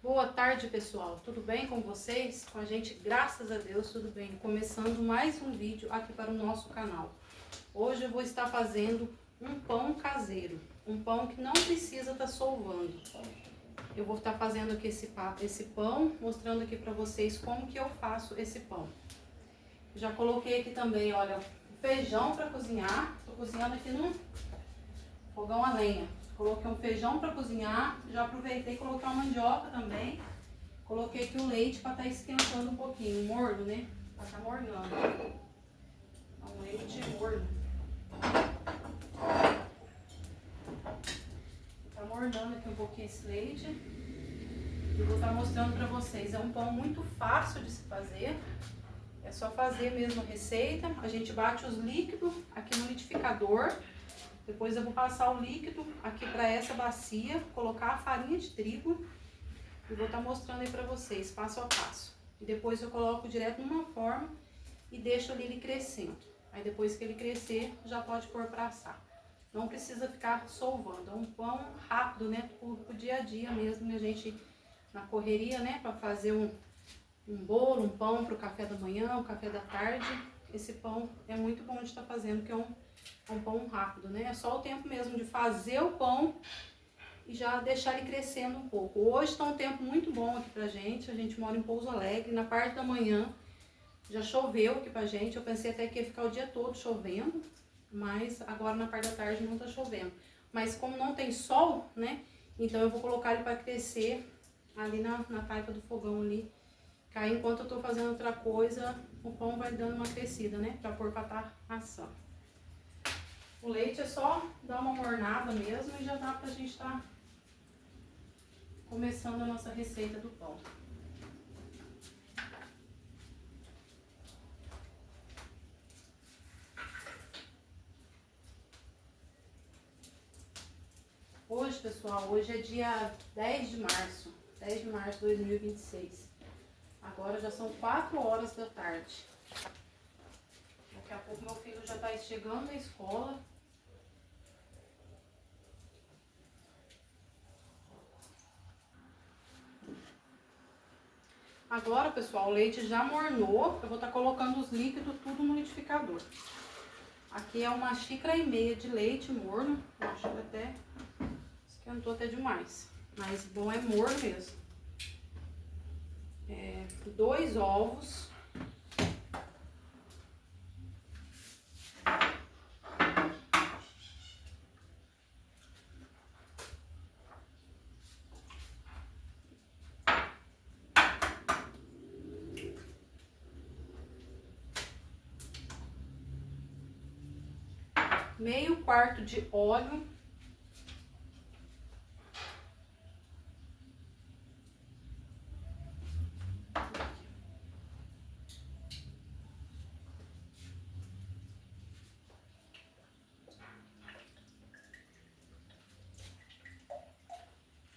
Boa tarde, pessoal. Tudo bem com vocês? Com a gente, graças a Deus, tudo bem. Começando mais um vídeo aqui para o nosso canal. Hoje eu vou estar fazendo um pão caseiro. Um pão que não precisa estar solvando. Eu vou estar fazendo aqui esse pão, mostrando aqui para vocês como que eu faço esse pão. Já coloquei aqui também, olha, feijão para cozinhar. Estou cozinhando aqui no fogão a lenha. Coloquei um feijão para cozinhar, já aproveitei e coloquei uma mandioca também. Coloquei aqui o leite para estar esquentando um pouquinho, morno, né? Para estar mornando. Um leite morno. Tá mornando aqui um pouquinho esse leite. Eu vou estar mostrando para vocês. É um pão muito fácil de se fazer. É só fazer mesmo a receita. A gente bate os líquidos aqui no liquidificador. Depois eu vou passar o líquido aqui para essa bacia, colocar a farinha de trigo e vou estar mostrando aí para vocês, passo a passo. E depois eu coloco direto numa forma e deixo ali ele crescendo. Aí depois que ele crescer, já pode pôr para assar. Não precisa ficar solvando, é um pão rápido, né, pro dia a dia mesmo, a gente na correria, né, para fazer um bolo, um pão para o café da manhã, o café da tarde. Esse pão é muito bom de estar fazendo, porque é um pão rápido, né? É só o tempo mesmo de fazer o pão e já deixar ele crescendo um pouco. Hoje está um tempo muito bom aqui pra gente. A gente mora em Pouso Alegre. Na parte da manhã já choveu aqui pra gente. Eu pensei até que ia ficar o dia todo chovendo, mas agora na parte da tarde não tá chovendo. Mas como não tem sol, né? Então eu vou colocar ele para crescer ali na taipa do fogão ali. Que aí enquanto eu tô fazendo outra coisa, o pão vai dando uma crescida, né? Pra pôr pra tá assando. O leite é só dar uma mornada mesmo e já dá pra gente estar começando a nossa receita do pão. Hoje, pessoal, hoje é dia 10 de março de 2026. Agora já são 4 horas da tarde. Daqui a pouco meu filho já tá chegando da escola. Agora, pessoal, o leite já mornou. Eu vou estar colocando os líquidos tudo no liquidificador. Aqui é 1,5 xícaras de leite morno. Eu acho que até esquentou até demais. Mas bom é morno mesmo. 2 ovos. Meio quarto de óleo.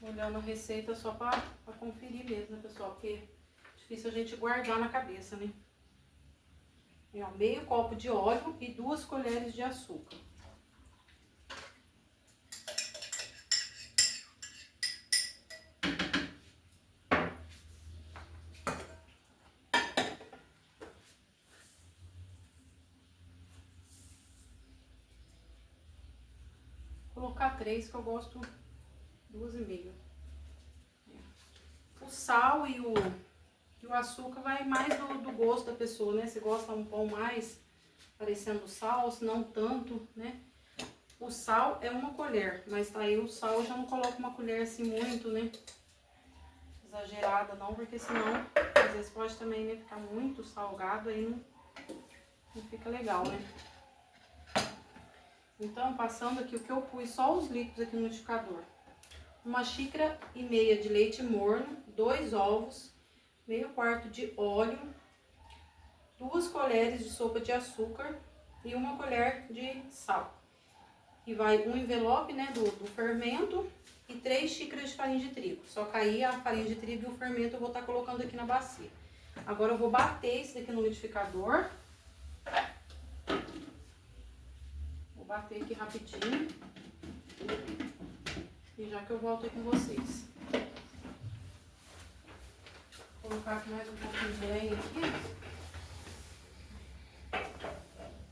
Olhando a receita só para conferir mesmo, né, pessoal? Porque é difícil a gente guardar na cabeça, né? E, ó, meio copo de óleo e 2 colheres de açúcar. Vou colocar 3, que eu gosto 2,5. O sal e o açúcar vai mais do gosto da pessoa, né? Se gosta um pão mais parecendo sal, se não tanto, né? O sal é 1 colher, mas tá aí o sal eu já não coloco uma colher assim muito, né? Exagerada não, porque senão às vezes pode também, né, ficar muito salgado, aí não fica legal, né? Então, passando aqui o que eu pus, só os líquidos aqui no liquidificador. 1,5 xícara de leite morno, 2 ovos, meio quarto de óleo, 2 colheres de sopa de açúcar e 1 colher de sal. E vai um envelope, né, do fermento e 3 xícaras de farinha de trigo. Só que aí a farinha de trigo e o fermento eu vou estar colocando aqui na bacia. Agora eu vou bater isso daqui no liquidificador. Vou bater aqui rapidinho. E já que eu volto aí com vocês. colocar aqui mais um pouquinho de lenha aqui.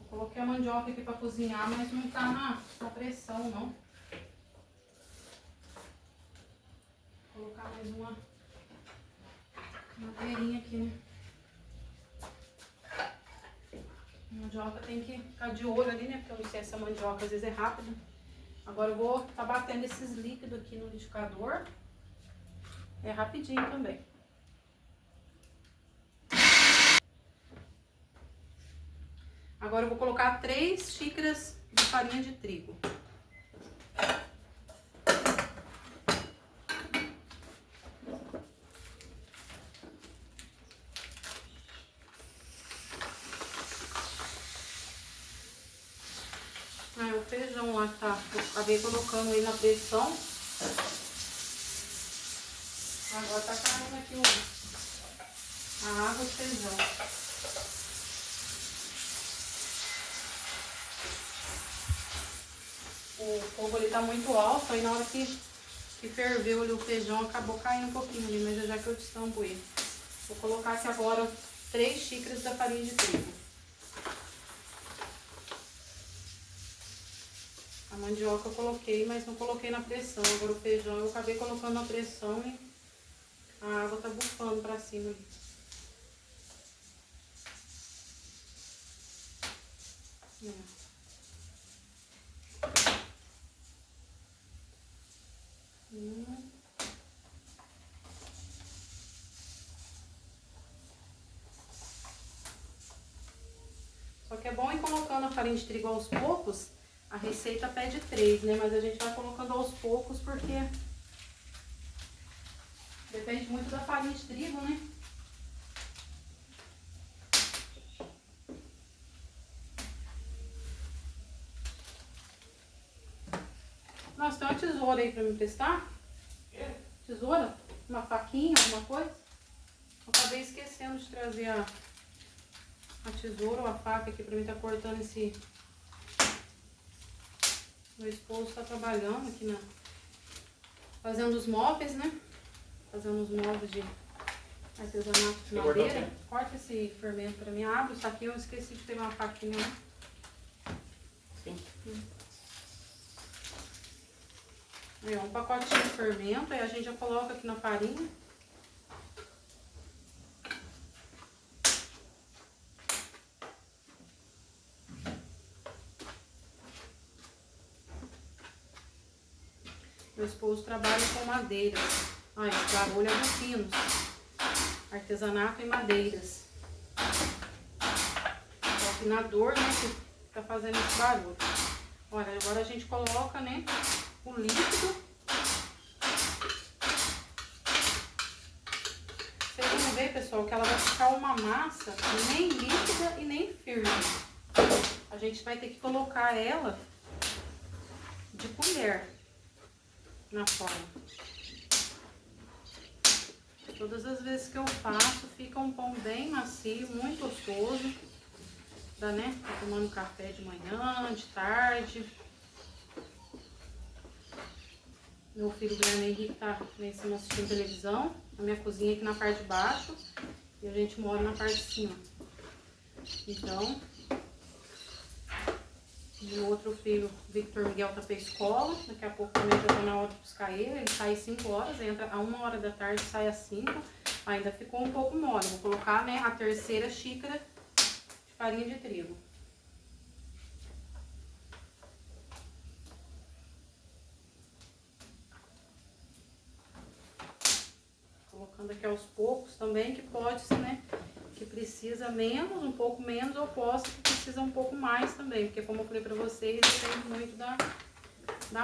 Eu coloquei a mandioca aqui para cozinhar, mas não tá na pressão, não. Vou colocar mais uma madeirinha aqui, né? A mandioca tem que ficar de olho ali, né? Porque eu não sei se a mandioca às vezes é rápida. Agora eu vou estar batendo esses líquidos aqui no liquidificador. É rapidinho também. Agora eu vou colocar 3 xícaras de farinha de trigo. O feijão lá tá, eu acabei colocando ele na pressão. Agora tá caindo aqui a água do feijão. O fogo ali tá muito alto, aí na hora que ferveu ali o feijão acabou caindo um pouquinho ali, mas já que eu destampo ele. Vou colocar aqui agora 3 xícaras da farinha de trigo. A mandioca eu coloquei, mas não coloquei na pressão. Agora o feijão eu acabei colocando na pressão e a água tá bufando pra cima. Só que é bom ir colocando a farinha de trigo aos poucos. A receita pede 3, né? Mas a gente vai colocando aos poucos porque depende muito da farinha de trigo, né? Nossa, tem uma tesoura aí pra me testar? Tesoura? Uma faquinha, alguma coisa? Eu acabei esquecendo de trazer a tesoura ou a faca aqui pra mim estar cortando esse... Meu esposo tá trabalhando aqui fazendo os móveis, né? Fazendo os móveis de artesanato de madeira. Corta esse fermento pra mim. Abre isso aqui, eu esqueci de pegar uma faquinha, né? Sim. Aí, ó, um pacotinho de fermento, aí a gente já coloca aqui na farinha. Meu esposo trabalha com madeiras. Olha, esse barulho é do Pinos. Artesanato em madeiras. O afinador, né, que tá fazendo esse barulho. Olha, agora a gente coloca, né, o líquido. Vocês vão ver, pessoal, que ela vai ficar uma massa nem líquida e nem firme. A gente vai ter que colocar ela de colher na forma. Todas as vezes que eu faço, fica um pão bem macio, muito gostoso. Dá, né? Tá tomando café de manhã, de tarde. Meu filho Guilherme Henrique tá lá em cima assistindo televisão. A minha cozinha aqui na parte de baixo. E a gente mora na parte de cima. Então, meu outro filho, Victor Miguel, tá pra escola. Daqui a pouco também já tá na hora de buscar ele. Ele sai às 5 horas, entra a 1 hora da tarde, sai às 5. Ainda ficou um pouco mole. Vou colocar, né, a 3ª xícara de farinha de trigo. Colocando aqui aos poucos também, que pode ser, né, que precisa menos, um pouco menos, ou posso que precisa um pouco mais também, porque como eu falei pra vocês, depende muito da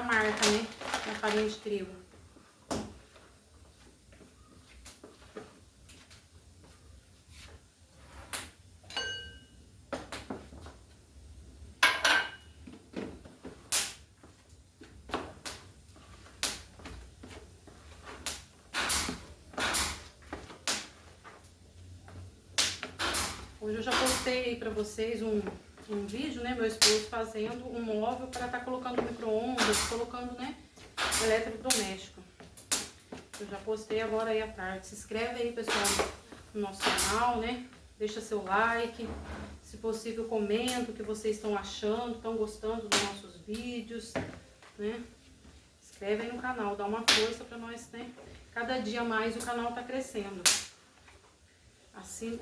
marca, né, da farinha de trigo. Hoje eu já postei aí pra vocês um vídeo, né, meu esposo fazendo um móvel para estar colocando no micro-ondas, colocando, né, eletrodoméstico. Eu já postei agora aí à tarde. Se inscreve aí, pessoal, no nosso canal, né? Deixa seu like, se possível comenta o que vocês estão achando, estão gostando dos nossos vídeos, né? Inscreve aí no canal, dá uma força pra nós, né? Cada dia mais o canal tá crescendo. Assim,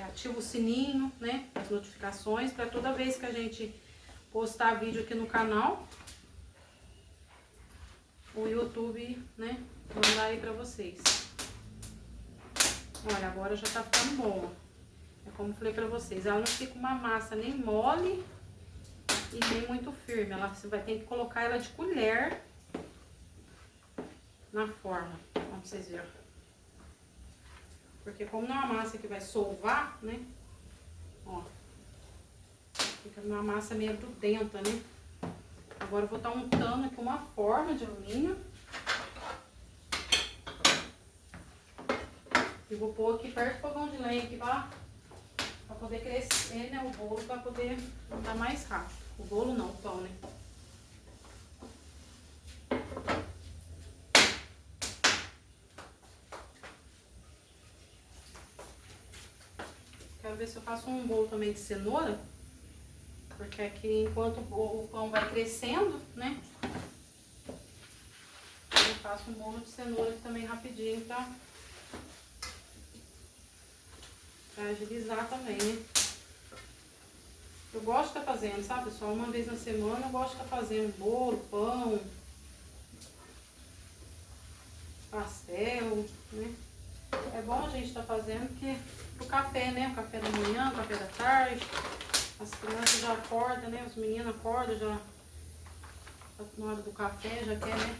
ativa o sininho, né? As notificações, para toda vez que a gente postar vídeo aqui no canal, o YouTube, né, mandar aí pra vocês. Olha, agora já tá ficando bom. É como eu falei pra vocês, ela não fica uma massa nem mole e nem muito firme. Você vai ter que colocar ela de colher na forma, como vocês viram. Porque como não é uma massa que vai solvar, né, ó, fica uma massa meio grudenta, né. Agora eu vou estar untando aqui uma forma de alumínio. E vou pôr aqui perto do fogão de lenha aqui pra poder crescer, né, o bolo, pra poder andar mais rápido. O bolo não, o pão, né. Quero ver se eu faço um bolo também de cenoura. Porque aqui, enquanto o pão vai crescendo, né, eu faço um bolo de cenoura aqui também rapidinho pra agilizar também, né. Eu gosto de estar fazendo, sabe, pessoal? Uma vez na semana eu gosto de estar fazendo bolo, pão, pastel, né. É bom a gente estar fazendo porque pro café, né, o café da manhã, o café da tarde, as crianças já acordam, né, os meninos acordam já na hora do café, já quer, né.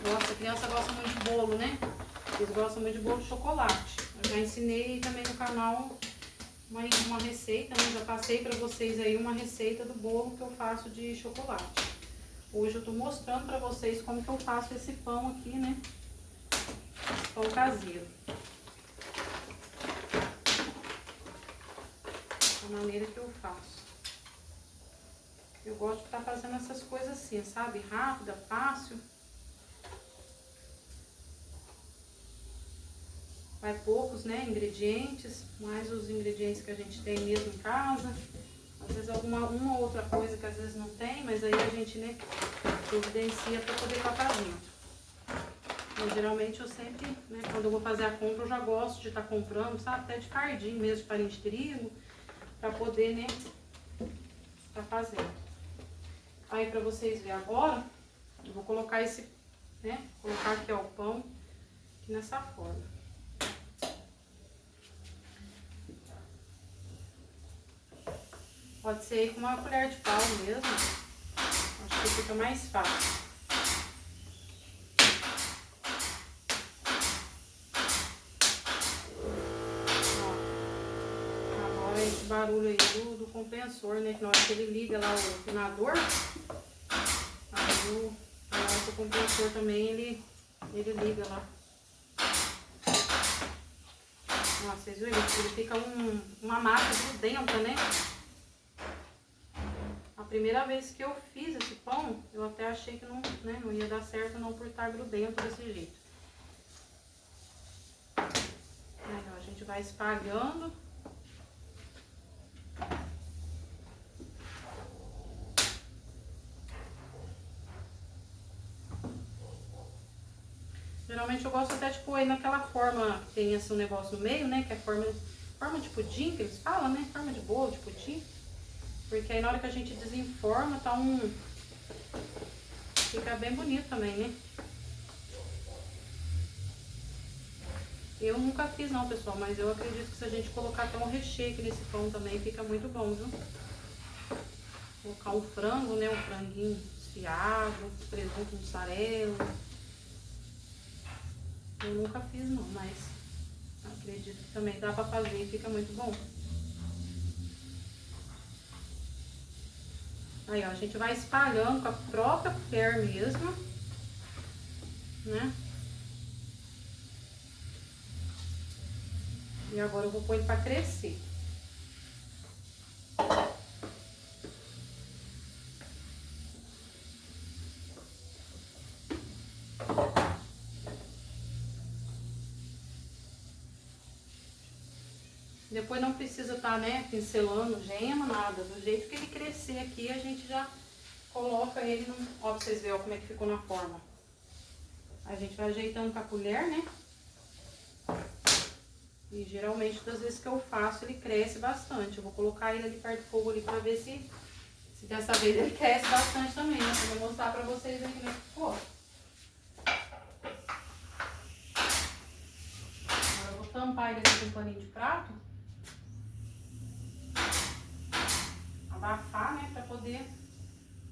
Nossa, a criança gosta muito de bolo, né? Eles gostam muito de bolo de chocolate. Eu já ensinei também no canal uma receita, né? Já passei pra vocês aí uma receita do bolo que eu faço de chocolate. Hoje eu tô mostrando pra vocês como que eu faço esse pão aqui, né? Esse pão caseiro. Da maneira que eu faço. Eu gosto de estar fazendo essas coisas assim, sabe? Rápida, fácil. Vai poucos, né, ingredientes, mais os ingredientes que a gente tem mesmo em casa. Às vezes uma outra coisa que às vezes não tem, mas aí a gente, né, providencia para poder estar fazendo. Mas, geralmente eu sempre, né, quando eu vou fazer a compra, eu já gosto de estar comprando, sabe, até de cardinho mesmo, de farinha de trigo, para poder, né, estar fazendo. Aí para vocês verem agora, eu vou colocar esse, né, colocar aqui, ó, o pão, aqui nessa forma. Pode ser com uma colher de pau mesmo. Acho que fica mais fácil. Ó, agora esse barulho aí do compensor, né? Que na hora que ele liga lá o afinador, aí o compensor também ele liga lá. Nossa, vocês viram? Ele fica uma massa grudenta, né? A primeira vez que eu fiz esse pão, eu até achei que não, né, não ia dar certo não por estar grudento desse jeito. Aí, ó, a gente vai espalhando. Geralmente eu gosto até de pôr aí naquela forma que tem esse negócio no meio, né? Que é forma de pudim, que eles falam, né? Forma de bolo, de pudim. Porque aí na hora que a gente desenforma, tá fica bem bonito também, né? Eu nunca fiz não, pessoal, mas eu acredito que se a gente colocar até um recheio aqui nesse pão também, fica muito bom, viu? Colocar um frango, né? Um franguinho desfiado, presunto, mussarela. Eu nunca fiz não, mas acredito que também dá pra fazer e fica muito bom. Aí, ó, a gente vai espalhando com a própria colher mesmo, né? E agora eu vou pôr ele pra crescer. Depois não precisa estar, né, pincelando gema, nada. Do jeito que ele crescer aqui, a gente já coloca ele no... Ó, pra vocês verem ó, como é que ficou na forma. A gente vai ajeitando com a colher, né? E geralmente, das vezes que eu faço, ele cresce bastante. Eu vou colocar ele ali perto do fogo ali pra ver se dessa vez ele cresce bastante também, né? Eu vou mostrar pra vocês aí como é que ficou. Agora eu vou tampar ele aqui com um paninho de prato. Abafar, né? Pra poder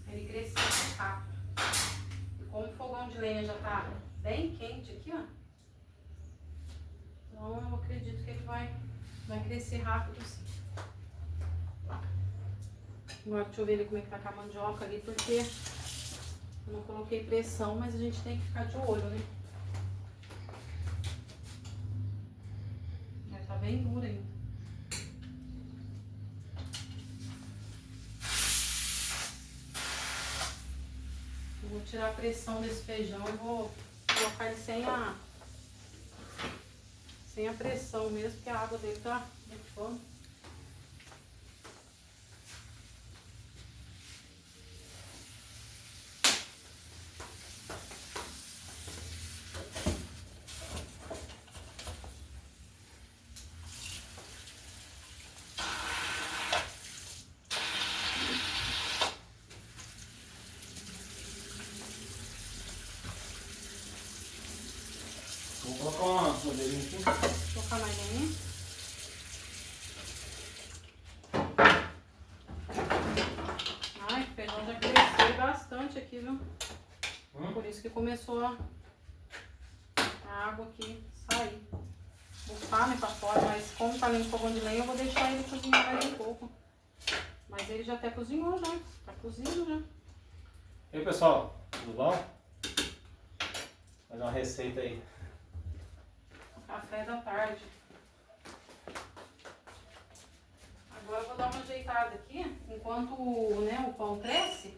ele crescer mais rápido. E como o fogão de lenha já tá bem quente aqui, ó. Então eu acredito que ele vai crescer rápido sim. Agora deixa eu ver ali como é que tá com a mandioca ali, porque eu não coloquei pressão, mas a gente tem que ficar de olho, né? Já tá bem dura ainda. Eu vou tirar a pressão desse feijão e vou colocar ele sem a pressão mesmo, porque a água dele tá bufando. Vou colocar uma bandeirinha aqui. Vou colocar mais um. Ai, o feijão já cresceu bastante aqui, viu? Por isso que começou a água aqui sair. Bufar, né, pra fora, mas como tá ali no fogão de lenha, eu vou deixar ele cozinhar mais um pouco. Mas ele já até cozinhou já, tá cozido já. E aí, pessoal, tudo bom? Mais uma receita aí. Café da tarde. Agora eu vou dar uma ajeitada aqui, enquanto né, o pão cresce.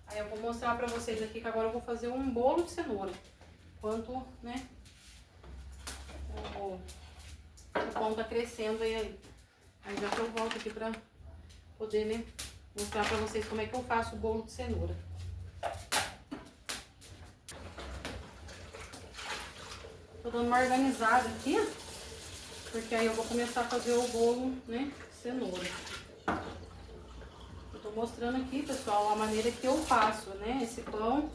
Aí eu vou mostrar pra vocês aqui que agora eu vou fazer um bolo de cenoura. Enquanto, né, o pão tá crescendo aí. Aí já que eu volto aqui pra poder, né, mostrar pra vocês como é que eu faço o bolo de cenoura. Tô dando uma organizada aqui, porque aí eu vou começar a fazer o bolo, né, de cenoura. Eu tô mostrando aqui, pessoal, a maneira que eu faço, né, esse pão.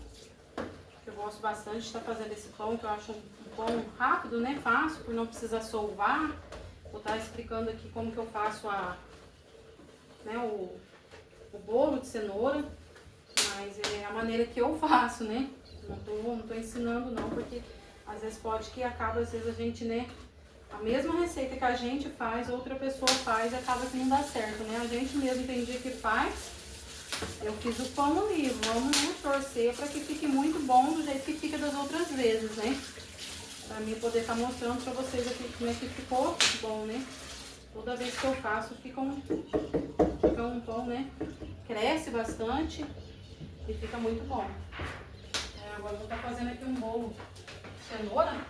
Eu gosto bastante de estar fazendo esse pão, que eu acho um pão rápido, né, fácil, por não precisar solvar. Vou estar explicando aqui como que eu faço o bolo de cenoura, mas é a maneira que eu faço, né. Não tô ensinando não, porque às vezes pode que acaba, às vezes a gente, né, a mesma receita que a gente faz, outra pessoa faz e acaba que não dá certo, né? A gente mesmo tem dia que faz, eu fiz o pão ali, vamos, né, torcer para que fique muito bom do jeito que fica das outras vezes, né? Pra mim poder estar mostrando pra vocês aqui como é que ficou bom, né? Toda vez que eu faço fica um pão, né? Cresce bastante e fica muito bom. Agora eu vou estar fazendo aqui um bolo cenoura.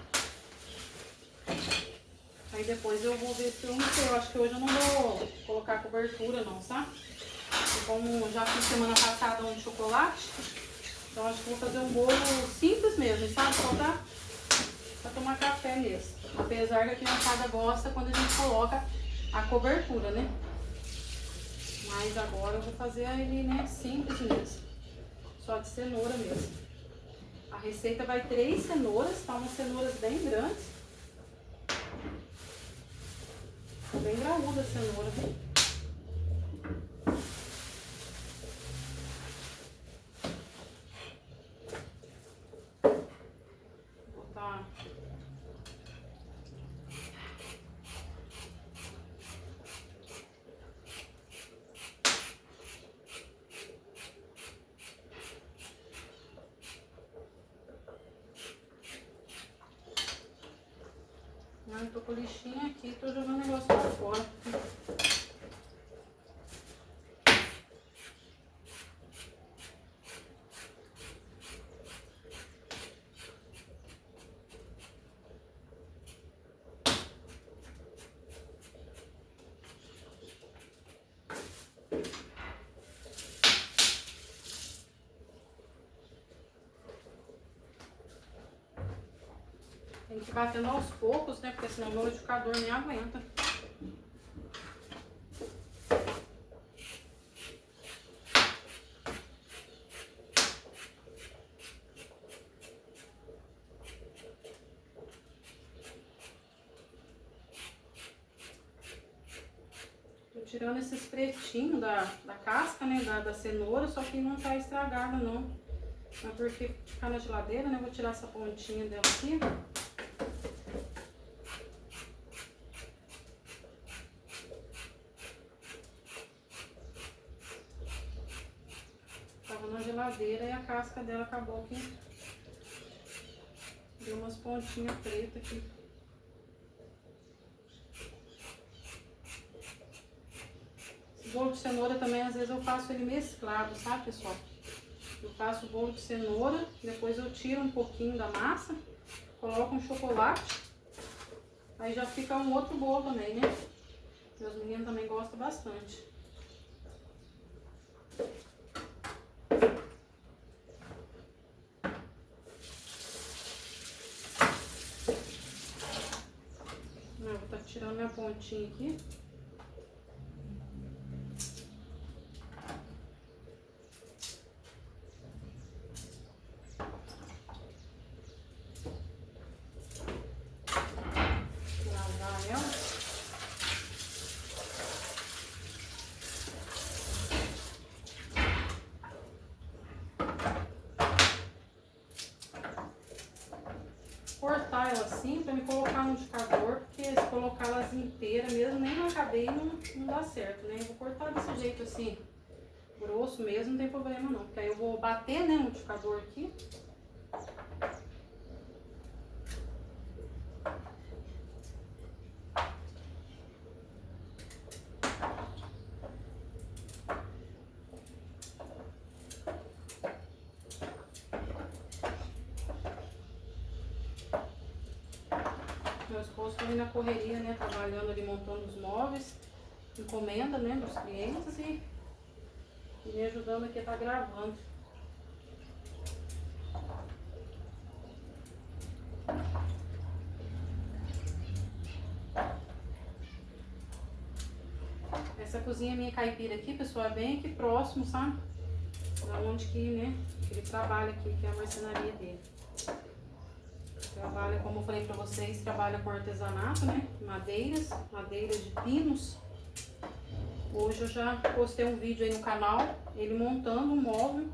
Aí depois eu vou ver se eu não sei, eu acho que hoje eu não vou colocar cobertura não, sabe? E como já fiz semana passada um de chocolate, então acho que vou fazer um bolo simples mesmo, sabe? Só pra tomar café mesmo. Apesar que a criançada gosta quando a gente coloca a cobertura, né? Mas agora eu vou fazer ele, né, simples mesmo. Só de cenoura mesmo. A receita vai 3 cenouras, tá? Umas cenouras bem grandes. Bem graúda a cenoura. Vou botar... Eu tô com lixinha aqui, tô jogando o negócio pra fora. Tem que ir batendo aos poucos, né? Porque senão o meu liquidificador nem aguenta. Tirando esses pretinhos da casca, né, da cenoura, só que não tá estragada não. Mas porque ficar na geladeira, né, vou tirar essa pontinha dela aqui. Tava na geladeira e a casca dela acabou que deu umas pontinhas pretas aqui. Bolo de cenoura também, às vezes eu faço ele mesclado, sabe, pessoal? Eu faço o bolo de cenoura, depois eu tiro um pouquinho da massa, coloco um chocolate, aí já fica um outro bolo também, né? Meus meninos também gostam bastante. Eu vou estar tirando minha pontinha aqui. Cortar ela assim pra me colocar no liquidificador, porque se colocar elas inteiras mesmo, nem no acabei não dá certo, né? Eu vou cortar desse jeito assim, grosso mesmo, não tem problema não, porque aí eu vou bater, né, no liquidificador aqui. Meu esposo também na correria, né, trabalhando ali, montando os móveis, encomenda, né, dos clientes e me ajudando aqui a estar gravando. Essa cozinha minha caipira aqui, pessoal, é bem aqui próximo, sabe? Da onde que, né, ele trabalha aqui, que é a marcenaria dele. Trabalha, como eu falei pra vocês, trabalha com artesanato, né? Madeiras de pinos. Hoje eu já postei um vídeo aí no canal, ele montando um móvel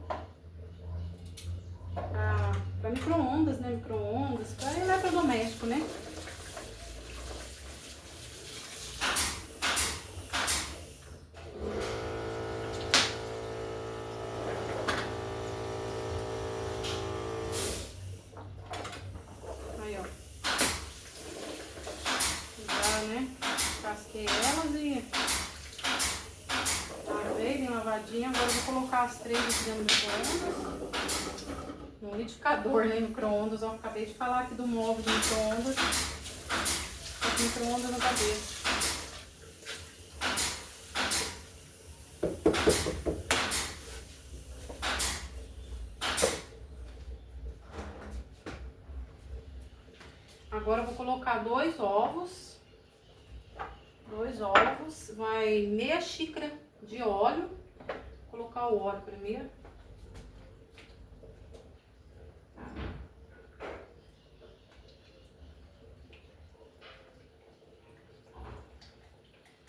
pra micro-ondas, né? Micro-ondas, pra eletrodoméstico, né? Aí, ó. Já, né? Casquei elas e lavei, bem lavadinha. Agora eu vou colocar as 3 aqui dentro do micro-ondas. No liquidificador, né? Micro-ondas. Eu acabei de falar aqui do móvel de micro-ondas. Micro-ondas na cabeça. Agora eu vou colocar 2 ovos. 2 ovos. Vai meia xícara de óleo. Vou colocar o óleo primeiro.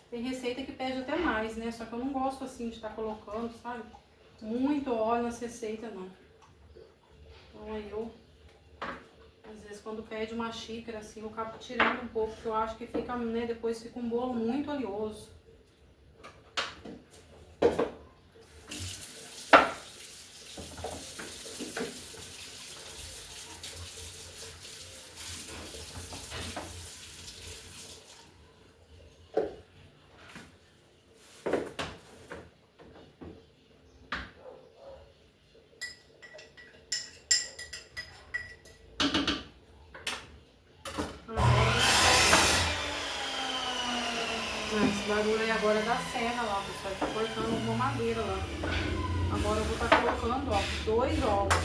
Tem receita que pede até mais, né? Só que eu não gosto assim de estar colocando, sabe? Muito óleo nas receitas, não. Então aí eu, às vezes quando pede uma xícara assim, eu acabo tirando um pouco, porque eu acho que fica, né? Depois fica um bolo muito oleoso. Esse barulho aí agora é da serra lá, pessoal, tá cortando uma madeira lá. Agora eu vou estar colocando, ó, 2 ovos.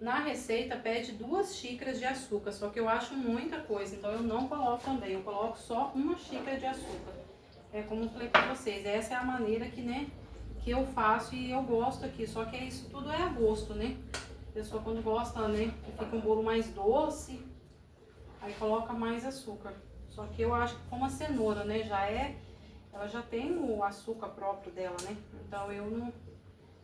na receita pede 2 xícaras de açúcar, só que eu acho muita coisa, então eu não coloco também, eu coloco só 1 xícara de açúcar. É como eu falei pra vocês, essa é a maneira que, né, que eu faço e eu gosto aqui, só que isso tudo é a gosto, né? A pessoa quando gosta, né, que fica um bolo mais doce, aí coloca mais açúcar. Só que eu acho que como a cenoura, né, ela já tem o açúcar próprio dela, né? Então eu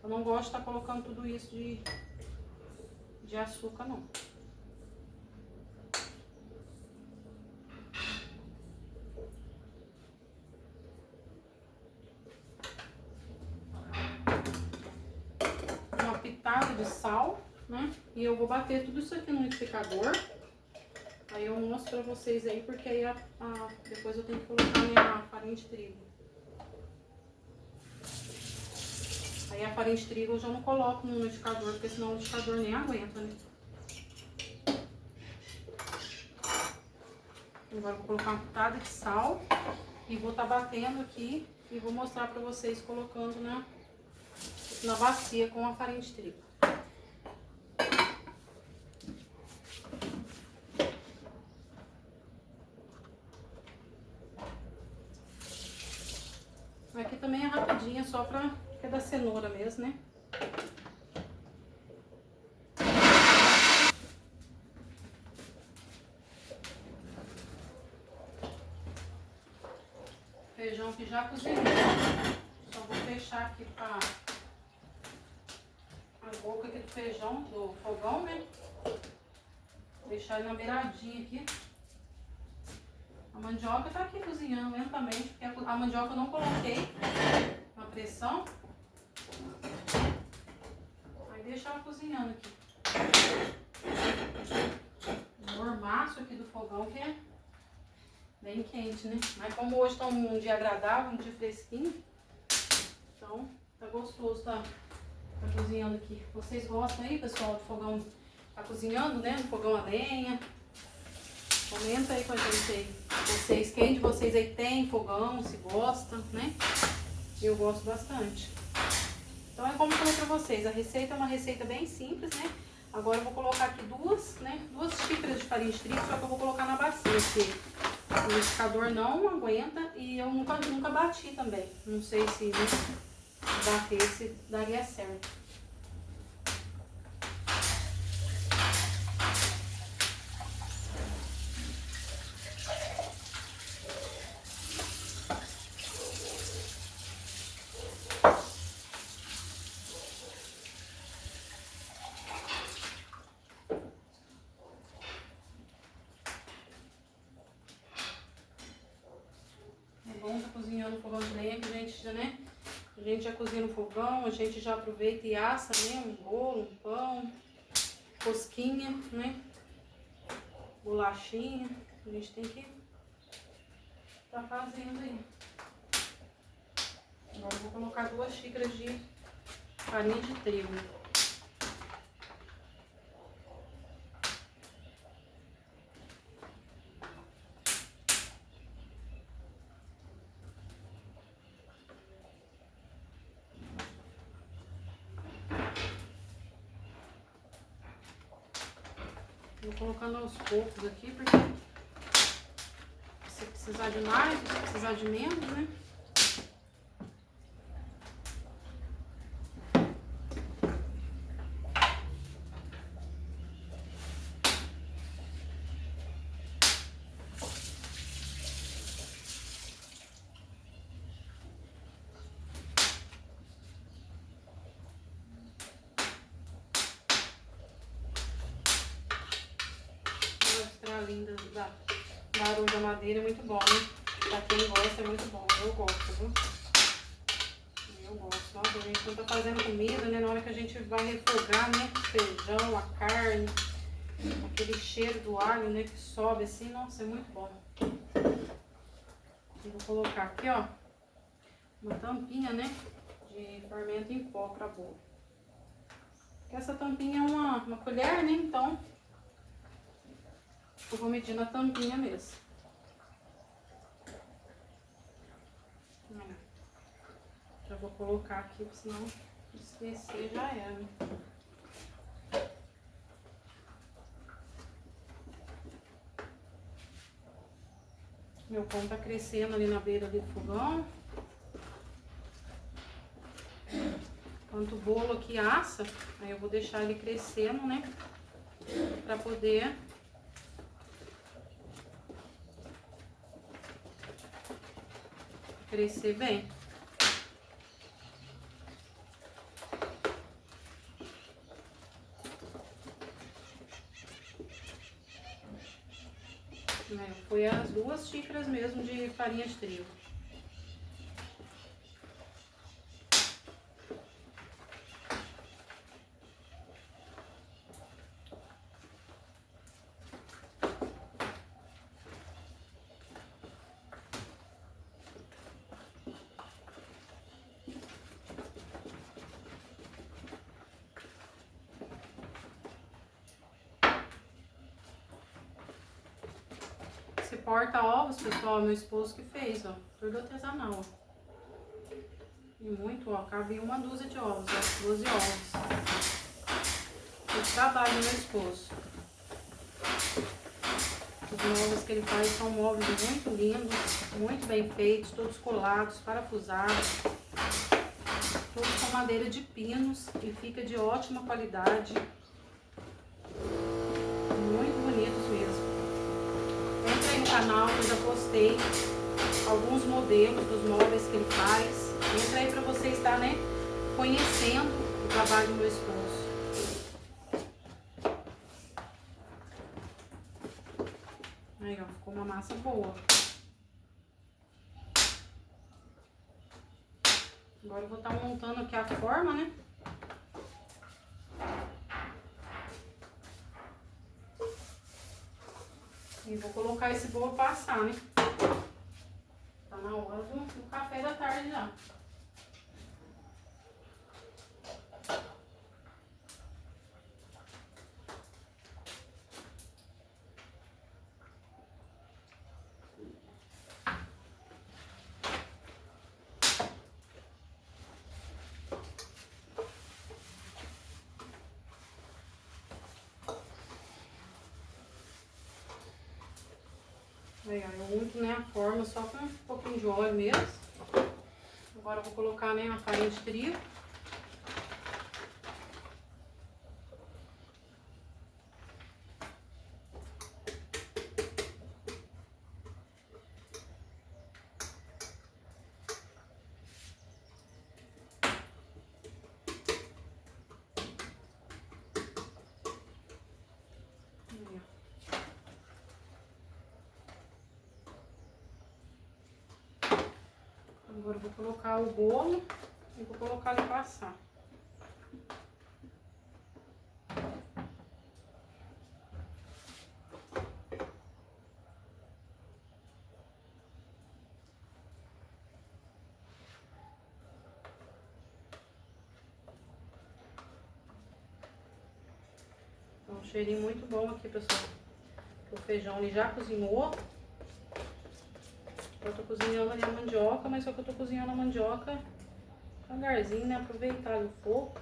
não gosto de estar colocando tudo isso de açúcar, não. Uma pitada de sal, né? E eu vou bater tudo isso aqui no liquidificador. Aí eu mostro pra vocês aí, porque aí depois eu tenho que colocar minha farinha de trigo. Aí a farinha de trigo eu já não coloco no liquidificador, porque senão o liquidificador nem aguenta, né? Agora eu vou colocar uma pitada de sal e vou estar batendo aqui e vou mostrar pra vocês colocando na bacia com a farinha de trigo. Aqui também é rapidinho, só pra que é da cenoura mesmo, né? Feijão que já cozinhou. Só vou fechar aqui a boca aqui do feijão, do fogão, né? Deixar ele na beiradinha aqui. A mandioca tá aqui cozinhando lentamente, porque a mandioca eu não coloquei na pressão. Aí deixa ela cozinhando aqui. O mormaço aqui do fogão que é bem quente, né? Mas como hoje tá um dia agradável, um dia fresquinho, então tá gostoso, tá cozinhando aqui. Vocês gostam aí, pessoal, do fogão tá cozinhando, né? No fogão a lenha. Comenta aí com a gente aí. Quem de vocês aí tem fogão, se gosta, né? Eu gosto bastante. Então é como eu falei pra vocês, a receita é uma receita bem simples, né? Agora eu vou colocar aqui 2 xícaras de farinha de trigo, só que eu vou colocar na bacia, porque o liquidificador não aguenta e eu nunca bati também. Não sei se batesse daria certo. Cozinhando no fogão de lenha, que a gente já, né? A gente já cozinha no fogão, a gente já aproveita e assa, né? Um bolo, um pão, rosquinha, né? Bolachinha. A gente tem que tá fazendo aí. Agora eu vou colocar 2 xícaras de farinha de trigo. Vou colocando aos poucos aqui, porque se precisar de mais, se precisar de menos, né? Linda da Barão da Madeira é muito bom, né? Pra quem gosta é muito bom. Eu gosto, viu? Eu gosto. Nossa, a gente não tá fazendo comida, né? Na hora que a gente vai refogar, né? Feijão, a carne, aquele cheiro do alho, né? Que sobe assim. Nossa, é muito bom. Eu vou colocar aqui, ó, uma tampinha, né? De fermento em pó pra bolo. Essa tampinha é uma colher, né? Então eu vou medir na tampinha mesmo. Já vou colocar aqui, senão esquecer já era. Meu pão tá crescendo ali na beira ali do fogão. Enquanto o bolo aqui assa, aí eu vou deixar ele crescendo, né? Pra poder crescer bem. Foi as 2 xícaras mesmo de farinha de trigo. Esse porta-ovos, pessoal, meu esposo que fez, ó. Tudo artesanal, ó. E muito, ó. Cabe uma dúzia de ovos, ó. 12 ovos. O trabalho do meu esposo. Os móveis que ele faz são móveis muito lindos, muito bem feitos, todos colados, parafusados. Todos com madeira de pinos e fica de ótima qualidade. Muito bonitos mesmo. Entra aí no canal, eu já postei alguns modelos dos móveis que ele faz. Entra aí pra você estar, né, conhecendo o trabalho do meu esposo. Aí, ó, ficou uma massa boa. Agora eu vou estar montando aqui a forma, né? E vou colocar esse bolo passar, né? Tá na hora do café da tarde já. Aí, ó, eu unto, né, a forma só com um pouquinho de óleo mesmo. Agora eu vou colocar, né, a farinha de trigo. Agora eu vou colocar o bolo e vou colocar ele passar. Então, um cheirinho muito bom aqui, pessoal. O feijão ele já cozinhou. Eu tô cozinhando ali a mandioca, mas só que eu tô cozinhando a mandioca devagarzinho, né? Aproveitar o fogo.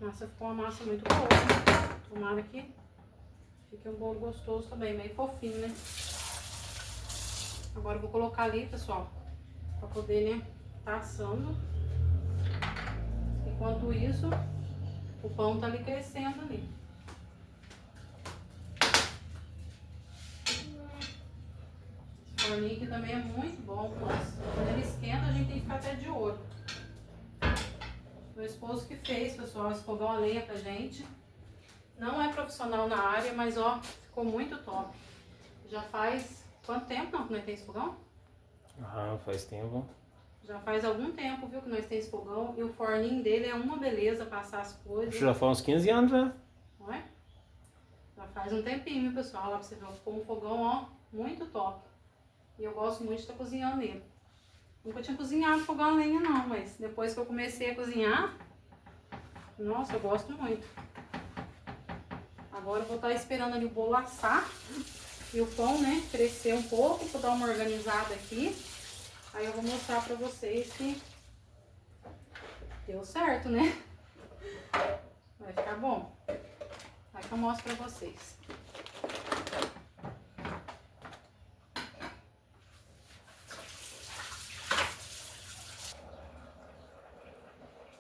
A massa ficou uma massa muito boa, né? Tomara que fique um bolo gostoso também, meio fofinho, né? Agora eu vou colocar ali, pessoal, pra poder, né, tá assando. Enquanto isso, o pão tá ali crescendo ali. Esse forninho aqui também é muito bom, nossa. Quando ele esquenta, a gente tem que ficar até de olho. Meu esposo que fez, pessoal, esse fogão a lenha pra gente. Não é profissional na área, mas ó, ficou muito top. Já faz quanto tempo não tem esse fogão? Ah, faz tempo. Já faz algum tempo, viu, que nós temos esse fogão. E o forninho dele é uma beleza passar as coisas. Já faz uns 15 anos já. Não é? Já faz um tempinho, viu, pessoal? Lá pra você ver, ficou um fogão, ó, muito top. E eu gosto muito de estar cozinhando nele. Nunca tinha cozinhado fogão a lenha não, mas depois que eu comecei a cozinhar, nossa, eu gosto muito. Agora eu vou estar esperando ali o bolo assar e o pão, né, crescer um pouco, vou dar uma organizada aqui. Aí eu vou mostrar pra vocês que deu certo, né? Vai ficar bom. Aí que eu mostro pra vocês.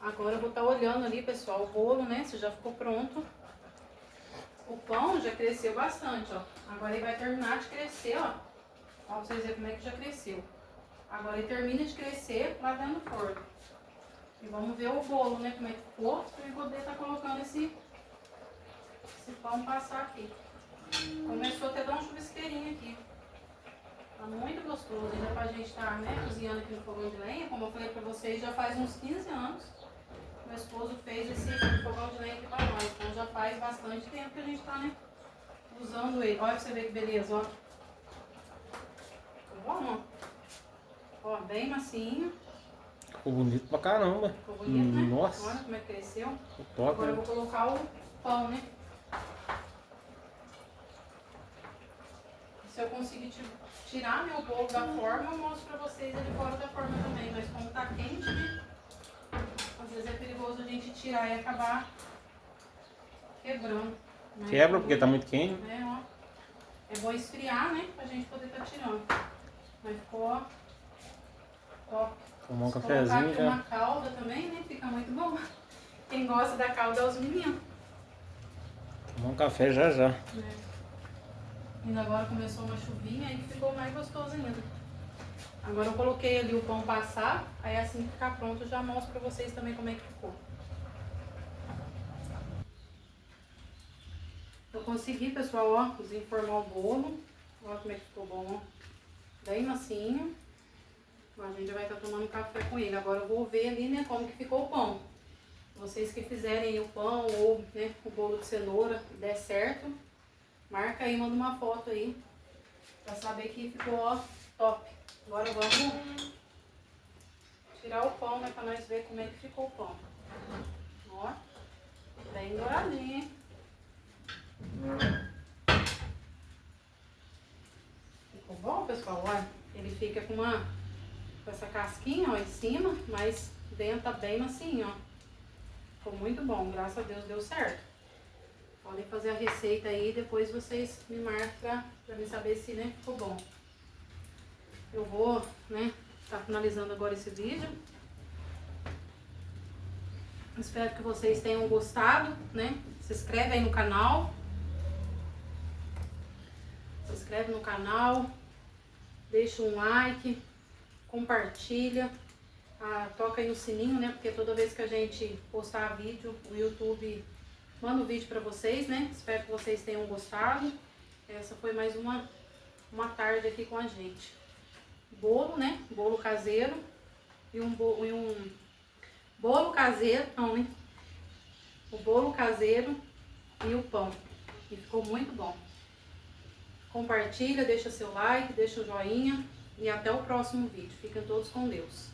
Agora eu vou estar olhando ali, pessoal, o bolo, né? Se já ficou pronto. O pão já cresceu bastante, ó. Agora ele vai terminar de crescer, ó. Ó, pra vocês verem como é que já cresceu. Agora ele termina de crescer lá dentro do forno. E vamos ver o bolo, né? Como é que ficou. Pra eu poder estar colocando esse pão passar aqui. Começou até a dar um chuvisqueirinho aqui. Tá muito gostoso. Ainda pra gente estar, né, cozinhando aqui no fogão de lenha. Como eu falei pra vocês, já faz uns 15 anos. Meu esposo fez esse fogão de lenha aqui pra nós. Então já faz bastante tempo que a gente tá, né, usando ele. Olha pra você ver que beleza, ó. Tá bom, ó. Ó, bem macinho. Ficou bonito pra caramba. Ficou bonito, né? Nossa. Olha como é que cresceu. Ficou top. Agora eu vou colocar o pão, né? Se eu conseguir tirar meu bolo da forma, eu mostro pra vocês ele fora da forma também. Mas como tá quente, né? Às vezes é perigoso a gente tirar e acabar quebrando. Né? Quebra porque tá muito quente. É, ó. É bom esfriar, né? Pra gente poder tá tirando. Mas ficou, ó, top. Tomar um Se colocar cafezinho aqui já. uma calda também, né? Fica muito bom. Quem gosta da calda é os meninos. Tomar um café já já. Né? Ainda agora começou uma chuvinha e ficou mais gostoso ainda. Agora eu coloquei ali o pão passar, aí assim que ficar pronto eu já mostro pra vocês também como é que ficou. Eu consegui, pessoal, ó, desenformar o bolo. Olha como é que ficou bom, ó. Bem macinho. A gente já vai estar tomando café com ele. Agora eu vou ver ali, né, como que ficou o pão. Vocês que fizerem o pão ou, né, o bolo de cenoura e der certo, marca aí, manda uma foto aí, pra saber que ficou, ó, top. Agora vamos tirar o pão, né, pra nós ver como é que ficou o pão. Ó, bem douradinho, hein? Ficou bom, pessoal? Olha, ele fica com essa casquinha, ó, em cima, mas dentro tá bem macinho, ó. Ficou muito bom, graças a Deus deu certo. Podem fazer a receita aí, depois vocês me marcam pra me saber se, né, ficou bom. Eu vou, né, tá finalizando agora esse vídeo. Espero que vocês tenham gostado, né? Se inscreve aí no canal. Se inscreve no canal, deixa um like, compartilha, toca aí no sininho, né? Porque toda vez que a gente postar vídeo, o YouTube manda o vídeo pra vocês, né? Espero que vocês tenham gostado. Essa foi mais uma tarde aqui com a gente. Bolo, né? Bolo caseiro e um bolo caseiro, não, né? O bolo caseiro e o pão. E ficou muito bom. Compartilha, deixa seu like, deixa o joinha e até o próximo vídeo. Fiquem todos com Deus.